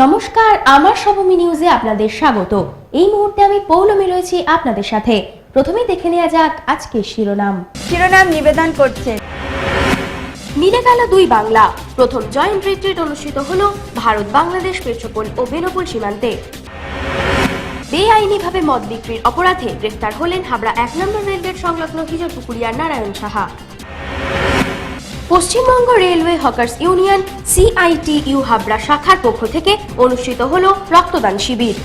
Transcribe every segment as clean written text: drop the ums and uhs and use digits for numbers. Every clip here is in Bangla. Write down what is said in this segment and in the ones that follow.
নমস্কার, আমার সবমি নিউজে আপনাদের স্বাগত। এই মুহূর্তে আমি পৌলমী রয়েছি আপনাদের সাথে। প্রথমেই দেখে নেওয়া যাক আজকের শিরোনাম নিবেদন করছে। মিলে গেল দুই বাংলা। প্রথম জয়েন্ট রিট্রিট অনুষ্ঠিত হলো ভারত বাংলাদেশ পেট্রোপোল ও বেনাপোল সীমান্তে। বেআইনিভাবে মদ বিক্রির অপরাধে গ্রেফতার হলেন হাবড়া 1 নম্বর রেলগেট সংলগ্ন হিজরপুকুরিয়ার Narayan Saha. Paschimbanga railway hawkers union CITU Habra শাখার পক্ষ থেকে অনুষ্ঠিত হলো রক্তদান শিবির।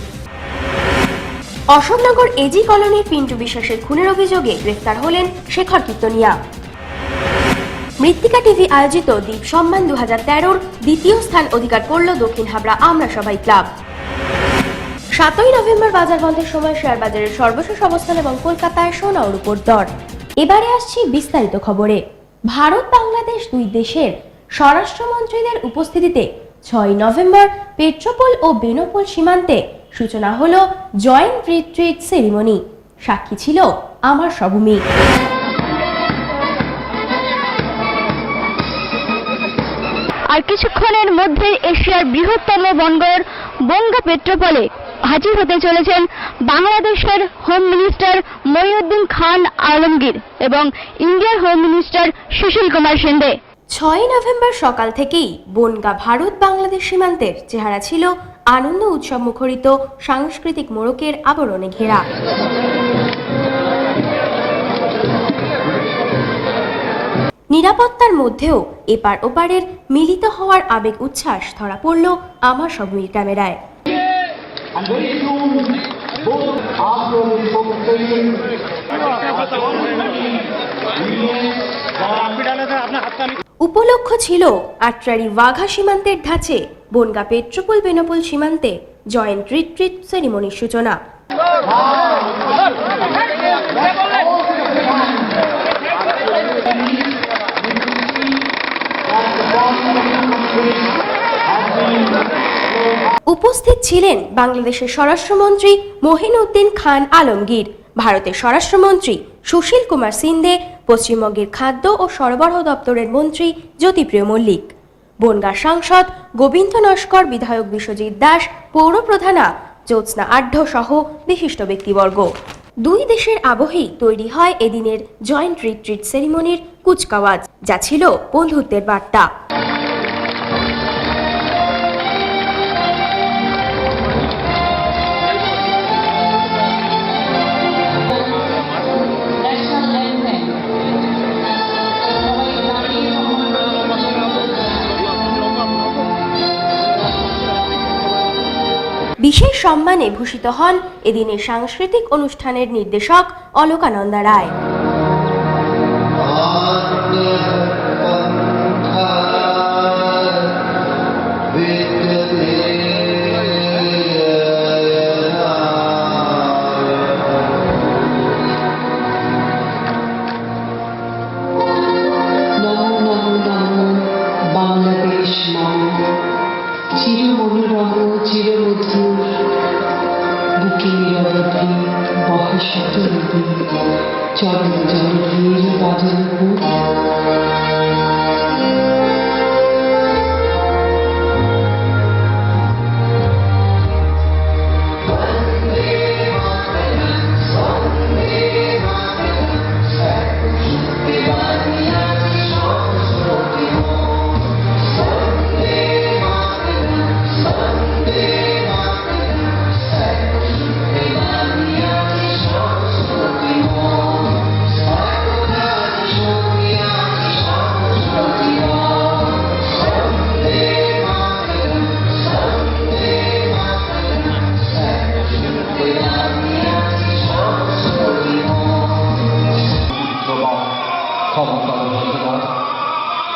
অশোকনগর এজি কলোনির পিন্টু বিশ্বাসের খুনের অভিযোগে গ্রেফতার হলেন শেখর কীর্তনিয়া। মৃত্তিকা টিভি আয়োজিত দ্বীপ সম্মান 2013-র দ্বিতীয় স্থান অধিকার করল দক্ষিণ হাবড়া আমরা সবাই ক্লাব। 7ই নভেম্বর বাজার বন্ধের সময় শেয়ার বাজারের সর্বশেষ অবস্থান এবং কলকাতায় সোনা ও রূপোর দর। এবারে আসছি বিস্তারিত খবরে। ভারত বাংলাদেশ দুই দেশের স্বরাষ্ট্রমন্ত্রীদের উপস্থিতিতে 6 নভেম্বর পেট্রোপোল ও বেনাপোল সীমান্তে সূচনা হলো জয়েন্ট রিট্রিট সেরিমনি। সাক্ষী ছিল আমার সবমি। আর কিছুক্ষণের মধ্যে এশিয়ার বৃহত্তম বন্দর বনগাঁ পেট্রোপোলে হাজির হতে চলেছেন বাংলাদেশের হোম মিনিস্টার মহিউদ্দিন খান আলমগীর এবং ইন্ডিয়ার home minister Sushil Kumar Shinde. 6 November সকাল থেকেই বনগাঁ ভারত বাংলাদেশ সীমান্তের চেহারা ছিল আনন্দ উৎসব মুখরিত সাংস্কৃতিক মোড়কের আবরণে ঘেরা। নিরাপত্তার মধ্যেও এপার ওপারের মিলিত হওয়ার আবেগ উচ্ছ্বাস ধরা পড়ল আমার সবমির ক্যামেরায়। উপলক্ষ ছিল আট্রারি ওয়াঘা সীমান্তের ধাঁচে বনগাঁ পেট্রোপোল বেনাপোল সীমান্তে জয়েন্ট রিট্রিট সেরিমনির সূচনা। উপস্থিত ছিলেন বাংলাদেশের স্বরাষ্ট্রমন্ত্রী মহিউদ্দিন খান আলমগীর, ভারতের স্বরাষ্ট্রমন্ত্রী সুশীল কুমার শিন্দে, পশ্চিমবঙ্গের খাদ্য ও সরবরাহ দপ্তরের মন্ত্রী জ্যোতিপ্রিয় মল্লিক, বনগাঁ সাংসদ গোবিন্দ নস্কর, বিধায়ক বিশ্বজিৎ দাস, পৌর প্রধানা জ্যোৎস্না আঢ্য সহ বিশিষ্ট ব্যক্তিবর্গ। দুই দেশের আবহেই তৈরি হয় এদিনের জয়েন্ট রিট্রিট সেরিমনির কুচকাওয়াজ, যা ছিল বন্ধুত্বের বার্তা। বিশেষ সম্মানে ভূষিত হন এদিনের সাংস্কৃতিক অনুষ্ঠানের নির্দেশক অলকানন্দা রায়। বাংলাদেশ চির মনোরম চিরমধুর বুকে নিরবধি বহশত নদী চরণ জলধীর বাজানো।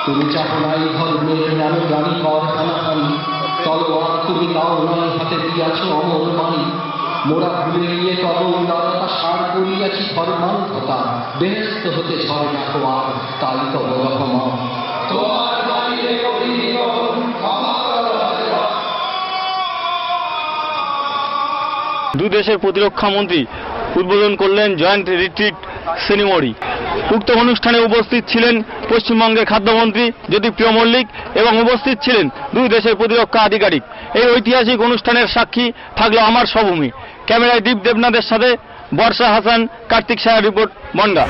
তুমি চাও নাই ধর্মের নামে গানি কর খানাখানি, তলোয়ার তুমি তাও নাই হাতে দিয়াছ অমর মানি। মোরা ভুলে গিয়ে তব উদারতা সার করিয়াছি ধর্মান্ধতা, বেহেস্ত হতে ছয় না আর তাই তব রহমান। দুই দেশের প্রতিরক্ষা মন্ত্রী উদ্বোধন করলেন জয়েন্ট রিট্রিট সেরিমনি। উক্ত অনুষ্ঠানে উপস্থিত ছিলেন পশ্চিমবঙ্গের খাদ্যমন্ত্রী জ্যোতিপ্রিয় মল্লিক এবং উপস্থিত ছিলেন দুই দেশের প্রতিরক্ষা আধিকারিক। এই ঐতিহাসিক অনুষ্ঠানের সাক্ষী থাকলো আমার স্বভূমি। ক্যামেরায় দীপ দেবনাথের সাথে বর্ষা হাসান, কার্তিক সাহার রিপোর্ট, বনগাঁ।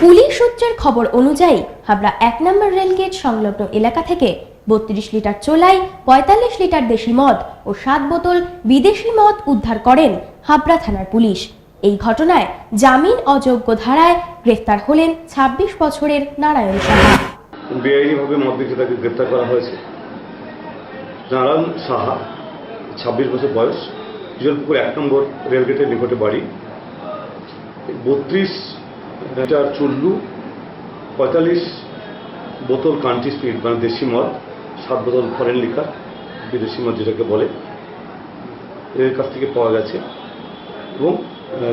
পুলিশ সূত্রের খবর অনুযায়ী হাবড়া 1 নম্বর রেলগেট সংলগ্ন এলাকা থেকে 32 লিটার চোলাই, 45 লিটার দেশি মদ ও 7 বোতল বিদেশি মদ উদ্ধার করেন হাবড়া থানার পুলিশ। এই ঘটনায় জামিন অযোগ্য ধারায় গ্রেফতার হলেন 26 বছরের নারায়ণ সাহা। বেআইনিভাবে মদ বিক্রেতাকে গ্রেপ্তার করা হয়েছে। নারায়ণ সাহা, 26 বছর বয়স, কিশোরপুকুর 1 নম্বর রেলগেটের নিকটে বাড়ি। 32 লিটার চুল্লু, 45 বোতল কান্ট্রি স্পিড মানে দেশি মদ, 7 বোতল ফরেন লিকার বিদেশি মদ যেটাকে বলে, এর কাছ থেকে পাওয়া গেছে এবং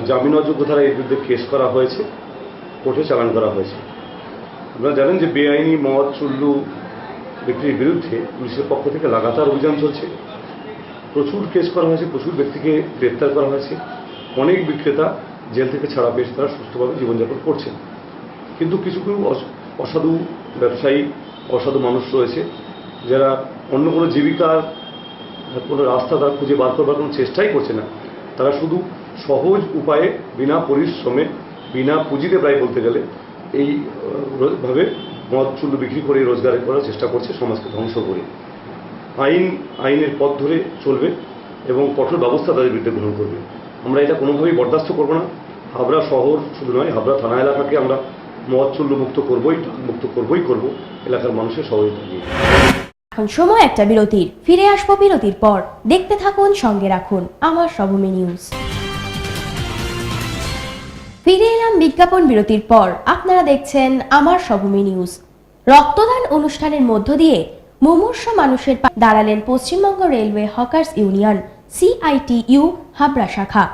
জামিন অযোগ্য ধারায় এর বিরুদ্ধে কেস করা হয়েছে, কোর্টে চালান করা হয়েছে। আপনারা জানেন যে বেআইনি মদ চুল্লু বিক্রির বিরুদ্ধে পুলিশের পক্ষ থেকে লাগাতার অভিযান চলছে। প্রচুর কেস করা হয়েছে, প্রচুর ব্যক্তিকে গ্রেপ্তার করা হয়েছে। অনেক বিক্রেতা জেল থেকে ছাড়া পেয়ে তারা সুস্থভাবে জীবনযাপন করছেন। কিন্তু কিছু কিছু অসাধু ব্যবসায়ী, অসাধু মানুষ রয়েছে যারা অন্য কোনো জীবিকার কোনো রাস্তা তারা খুঁজে বার করবার কোনো চেষ্টাই করছে না। তারা শুধু সহজ উপায়ে বিনা পরিশ্রমে, বিনা পুঁজিতে প্রায় বলতে গেলে এইভাবে মদ চুল্লু বিক্রি করে রোজগার করার চেষ্টা করছে, সমাজকে ধ্বংস করে। আইনের পথ ধরে চলবে এবং কঠোর ব্যবস্থা তাদের বিরুদ্ধে গ্রহণ করবে। আমরা এটা কোনোভাবেই বরদাস্ত করব না। হাবড়া শহর শুধু নয়, হাবড়া থানা এলাকাকে আমরা মদ চুল্লু মুক্ত করবই, এলাকার মানুষের সহযোগিতা নিয়ে। এখন সময় একটা বিরতির। ফিরে আসবো বিরতির পর। দেখতে থাকুন, সঙ্গে রাখুন আমার স্বভূমি নিউজ। ফিরে এলাম বিজ্ঞাপন বিরতির পর। আপনারা দেখছেন আমার স্বভূমি নিউজ। রক্তদান অনুষ্ঠানের মধ্য দিয়ে মুমূর্ষ মানুষের দাঁড়ালেন Paschimbanga railway hawkers union CITU Habra শাখা।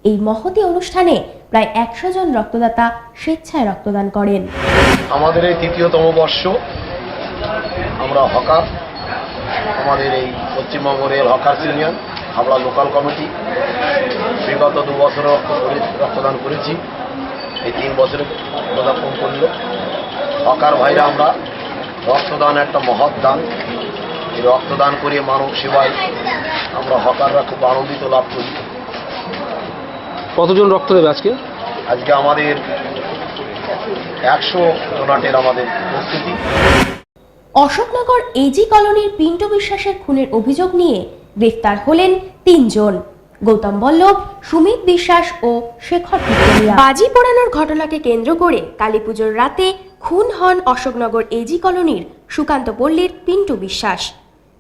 এই মহতি অনুষ্ঠানে প্রায় 100 জন রক্তদাতা স্বেচ্ছায় রক্তদান করেন। আমাদের এই 3য়তম বর্ষ, আমরা হকার, আমাদের এই Paschimbanga rail hawkers union Habra local committee বিগত 2 বছর রক্তদান করেছি। এই 3 বছরে পদার্পণ করল। হকার ভাইরা আমরা রক্তদান একটা মহৎ দান। এই রক্তদান করে মানব সেবায় আমরা হকাররা খুব আনন্দিত লাভ করি। কতজন রক্ত দেবে আজকে? আজকে আমাদের 100 ডোনাটের আমাদের প্রস্তুতি। অশোকনগর AG কলোনির পিন্টু বিশ্বাসের খুনের অভিযোগ নিয়ে গ্রেফতার হলেন 3 জন। গৌতম বল্লভ, সুমিত বিশ্বাস ও শেখর কিতনিয়া। বাজি পোড়ানোর ঘটনাকে কেন্দ্র করে কালীপুজোর রাতে খুন হন অশোকনগর AG কলোনির সুকান্ত পল্লীর পিন্টু বিশ্বাস।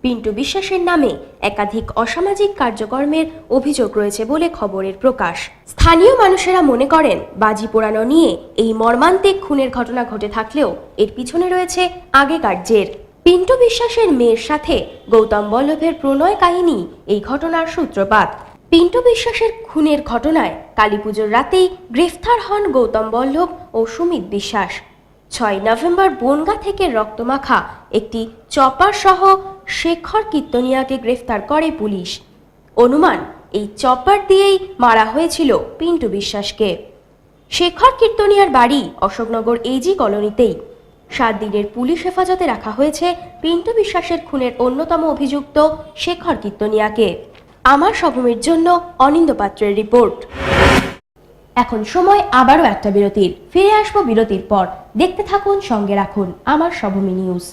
পিন্টু বিশ্বাসের নামে একাধিক অসামাজিক কার্যক্রমের অভিযোগ রয়েছে বলে খবরের প্রকাশ। স্থানীয় মানুষেরা মনে করেন বাজি পোড়ানো নিয়ে এই মর্মান্তিক খুনের ঘটনা ঘটে থাকলেও এর পিছনে রয়েছে আগেকার জের। পিন্টু বিশ্বাসের মেয়ের সাথে গৌতম বল্লভের প্রণয় কাহিনী এই ঘটনার সূত্রপাত। পিন্টু বিশ্বাসের খুনের ঘটনায় কালীপুজোর রাতেই গ্রেফতার হন গৌতম বল্লভ ও সুমিত বিশ্বাস। 6 নভেম্বর বনগাঁ থেকে রক্তমাখা একটি চপার সহ শেখর কিতনিয়াকে গ্রেফতার করে পুলিশ। অনুমান এই চপার দিয়েই মারা হয়েছিল পিন্টু বিশ্বাসকে। শেখর কিতনিয়ার বাড়ি অশোকনগর AG কলোনিতেই। 7 দিনের পুলিশ হেফাজতে রাখা হয়েছে পিন্টু বিশ্বাসের খুনের অন্যতম অভিযুক্ত শেখর কিতনিয়াকে। আমার স্বভূমির জন্য অনিন্দ পাত্রের রিপোর্ট। এখন সময় আবারও একটা বিরতির। ফিরে আসবো বিরতির পর। দেখতে থাকুন, সঙ্গে রাখুন আমার স্বভূমি নিউজ।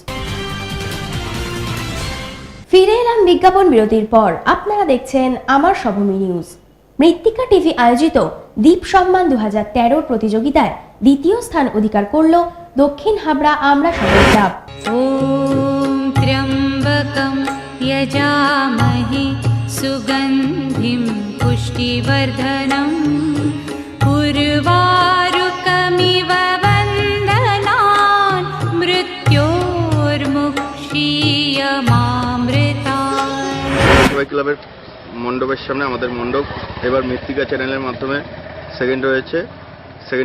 ফিরে এলাম বিজ্ঞাপন বিরতির পর। আপনারা দেখছেন আমার স্বভূমি নিউজ। মৃত্তিকা টিভি আয়োজিত দ্বীপ সম্মান 2013 প্রতিযোগিতায় 2য় স্থান অধিকার করল দক্ষিণ হাবড়া আমরা সবাই ক্লাব। ওম ত্র্যম্বকম যজামহে সুগন্ধিম পুষ্টিবর্ধনম উর্বারুকমিব বন্দনান মৃত্যুর্মুক্ষীয়মামৃতাৎ। সবাই ক্লাবের মণ্ডপের সামনে আমাদের মণ্ডপ এবার মৃত্তিকা চ্যানেলের মাধ্যমে সেকেন্ড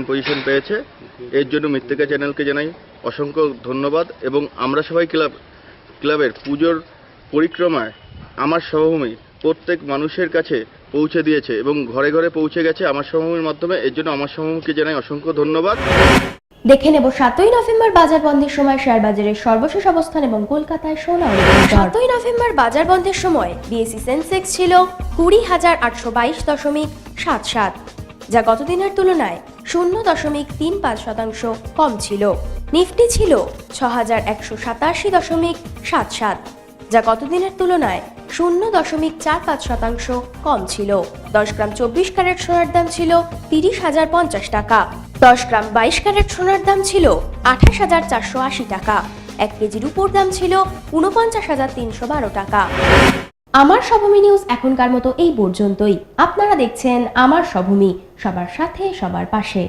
পজিশন পেয়েছে। এর জন্য মৃত্তিকা চ্যানেলকে জানাই অসংখ্য ধন্যবাদ। এবং আমরা সবাই ক্লাবের পুজোর পরিক্রমায় আমার স্বভূমি প্রত্যেক মানুষের কাছে পৌঁছে দিয়েছে এবং ঘরে ঘরে পৌঁছে গেছে আমার স্বভূমির মাধ্যমে। এর জন্য আমার স্বভূমিকে জানাই অসংখ্য ধন্যবাদ। দেখে নেব 7ই নভেম্বর বাজার বন্ধের সময় শেয়ার বাজারের সর্বশেষ অবস্থান এবং কলকাতায় সোনা ও রূপোর দর। 7ই নভেম্বর বাজার বন্ধের সময় বিএসসি সেন্সেক্স ছিল 20,822.77, যা গত দিনের তুলনায় 0.35% কম ছিল। নিফটি ছিল 6,187.77, যা গত দিনের তুলনায় 0.45% কম ছিল। 10 গ্রাম 24 ক্যারেট সোনার দাম ছিল 30,050 টাকা। 10 গ্রাম 22 ক্যারেট সোনার দাম ছিল 28,480 টাকা। 1 কেজি রূপোর দাম ছিল 49,312 টাকা। আমার সভূমি নিউজ এখনকার মতো এই পর্যন্তই। আপনারা দেখছেন আমার সভূমি, সবার সাথে সবার পাশে।